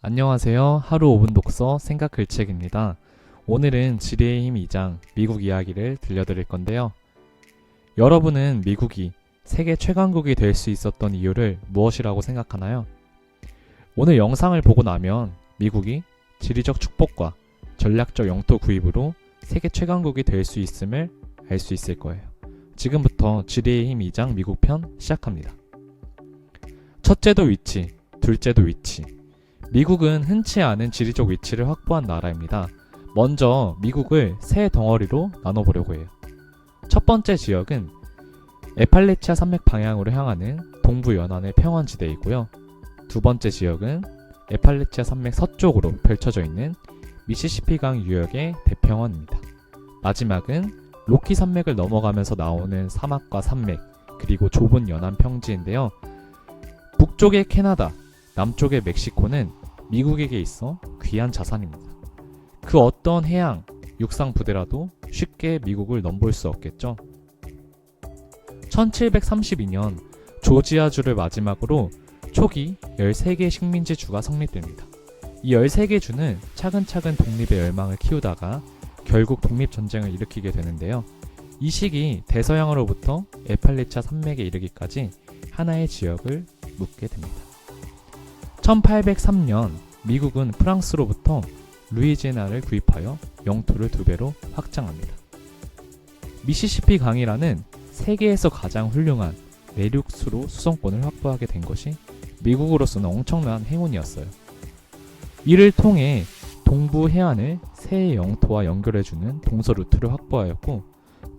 안녕하세요. 하루 5분 독서 생각 글책입니다. 오늘은 지리의 힘 2장 미국 이야기를 들려드릴 건데요. 여러분은 미국이 세계 최강국이 될 수 있었던 이유를 무엇이라고 생각하나요? 오늘 영상을 보고 나면 미국이 지리적 축복과 전략적 영토 구입으로 세계 최강국이 될 수 있음을 알 수 있을 거예요. 지금부터 지리의 힘 2장 미국 편 시작합니다. 첫째도 위치, 둘째도 위치. 미국은 흔치 않은 지리적 위치를 확보한 나라입니다. 먼저 미국을 세 덩어리로 나눠보려고 해요. 첫 번째 지역은 에팔레치아 산맥 방향으로 향하는 동부 연안의 평원지대이고요. 두 번째 지역은 에팔레치아 산맥 서쪽으로 펼쳐져 있는 미시시피강 유역의 대평원입니다. 마지막은 로키 산맥을 넘어가면서 나오는 사막과 산맥, 그리고 좁은 연안 평지인데요. 북쪽의 캐나다, 남쪽의 멕시코는 미국에게 있어 귀한 자산입니다. 그 어떤 해양, 육상 부대라도 쉽게 미국을 넘볼 수 없겠죠. 1732년 조지아주를 마지막으로 초기 13개 식민지 주가 성립됩니다. 이 13개 주는 차근차근 독립의 열망을 키우다가 결국 독립전쟁을 일으키게 되는데요. 이 시기 대서양으로부터 에팔레치아 산맥에 이르기까지 하나의 지역을 묻게 됩니다. 1803년 미국은 프랑스로부터 루이지애나를 구입하여 영토를 2배로 확장합니다. 미시시피 강이라는 세계에서 가장 훌륭한 내륙수로 수송권을 확보하게 된 것이 미국으로서는 엄청난 행운이었어요. 이를 통해 동부 해안을 새 영토와 연결해주는 동서 루트를 확보하였고,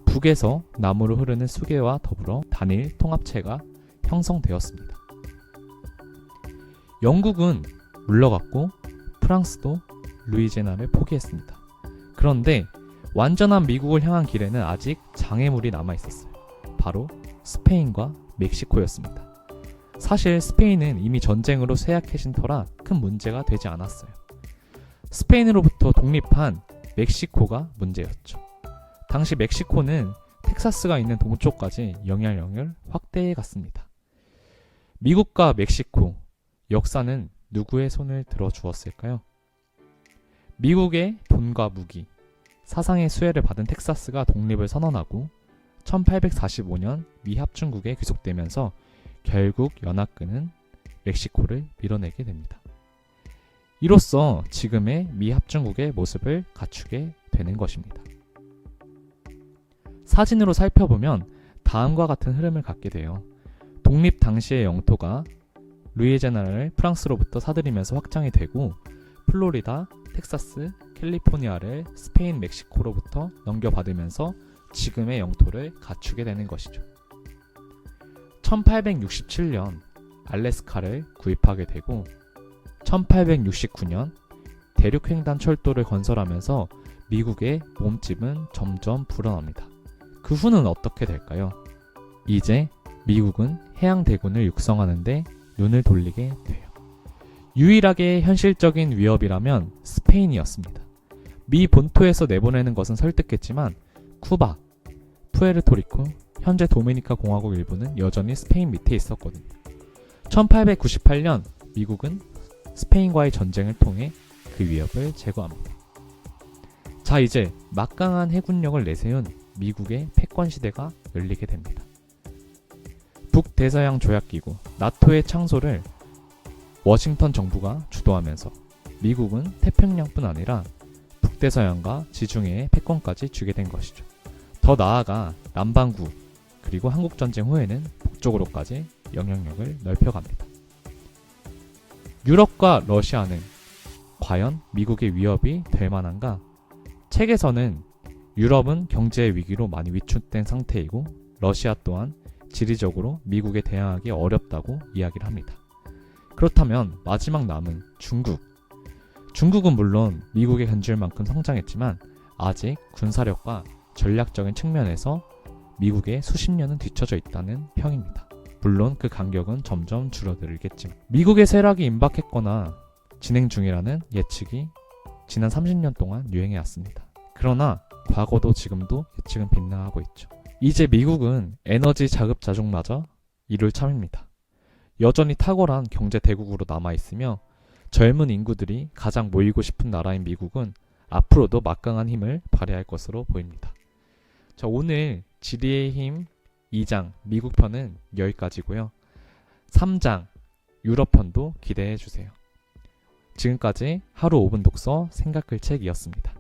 북에서 남으로 흐르는 수계와 더불어 단일 통합체가 형성되었습니다. 영국은 물러갔고 프랑스도 루이지애나를 포기했습니다. 그런데 완전한 미국을 향한 길에는 아직 장애물이 남아 있었어요. 바로 스페인과 멕시코였습니다. 사실 스페인은 이미 전쟁으로 쇠약해진 터라 큰 문제가 되지 않았어요. 스페인으로부터 독립한 멕시코가 문제였죠. 당시 멕시코는 텍사스가 있는 동쪽까지 영향력을 확대해 갔습니다. 미국과 멕시코, 역사는 누구의 손을 들어주었을까요? 미국의 돈과 무기, 사상의 수혜를 받은 텍사스가 독립을 선언하고 1845년 미합중국에 귀속되면서 결국 연합군은 멕시코를 밀어내게 됩니다. 이로써 지금의 미합중국의 모습을 갖추게 되는 것입니다. 사진으로 살펴보면 다음과 같은 흐름을 갖게 돼요. 독립 당시의 영토가 루이지애나를 프랑스로부터 사들이면서 확장이 되고, 플로리다, 텍사스, 캘리포니아를 스페인, 멕시코로부터 넘겨받으면서 지금의 영토를 갖추게 되는 것이죠. 1867년 알래스카를 구입하게 되고, 1869년 대륙횡단 철도를 건설하면서 미국의 몸집은 점점 불어납니다. 그 후는 어떻게 될까요? 이제 미국은 해양대군을 육성하는 데 눈을 돌리게 돼요. 유일하게 현실적인 위협이라면 스페인이었습니다. 미 본토에서 내보내는 것은 설득했지만 쿠바, 푸에르토리코, 현재 도미니카 공화국 일부는 여전히 스페인 밑에 있었거든요. 1898년 미국은 스페인과의 전쟁을 통해 그 위협을 제거합니다. 자, 이제 막강한 해군력을 내세운 미국의 패권 시대가 열리게 됩니다. 북대서양 조약기구 나토의 창소를 워싱턴 정부가 주도하면서 미국은 태평양뿐 아니라 북대서양과 지중해의 패권까지 주게 된 것이죠. 더 나아가 남반구 그리고 한국전쟁 후에는 북쪽으로까지 영향력을 넓혀갑니다. 유럽과 러시아는 과연 미국의 위협이 될 만한가? 책에서는 유럽은 경제 위기로 많이 위축된 상태이고, 러시아 또한 지리적으로 미국에 대항하기 어렵다고 이야기를 합니다. 그렇다면 마지막 남은 중국. 중국은 물론 미국에 견줄 만큼 성장했지만 아직 군사력과 전략적인 측면에서 미국에 수십 년은 뒤처져 있다는 평입니다. 물론 그 간격은 점점 줄어들겠지만 미국의 쇠락이 임박했거나 진행 중이라는 예측이 지난 30년 동안 유행해왔습니다. 그러나 과거도 지금도 예측은 빗나가고 있죠. 이제 미국은 에너지 자급자족마저 이룰 참입니다. 여전히 탁월한 경제 대국으로 남아있으며 젊은 인구들이 가장 모이고 싶은 나라인 미국은 앞으로도 막강한 힘을 발휘할 것으로 보입니다. 자, 오늘 지리의 힘 2장 미국 편은 여기까지고요. 3장 유럽 편도 기대해 주세요. 지금까지 하루 5분 독서 생각글책이었습니다.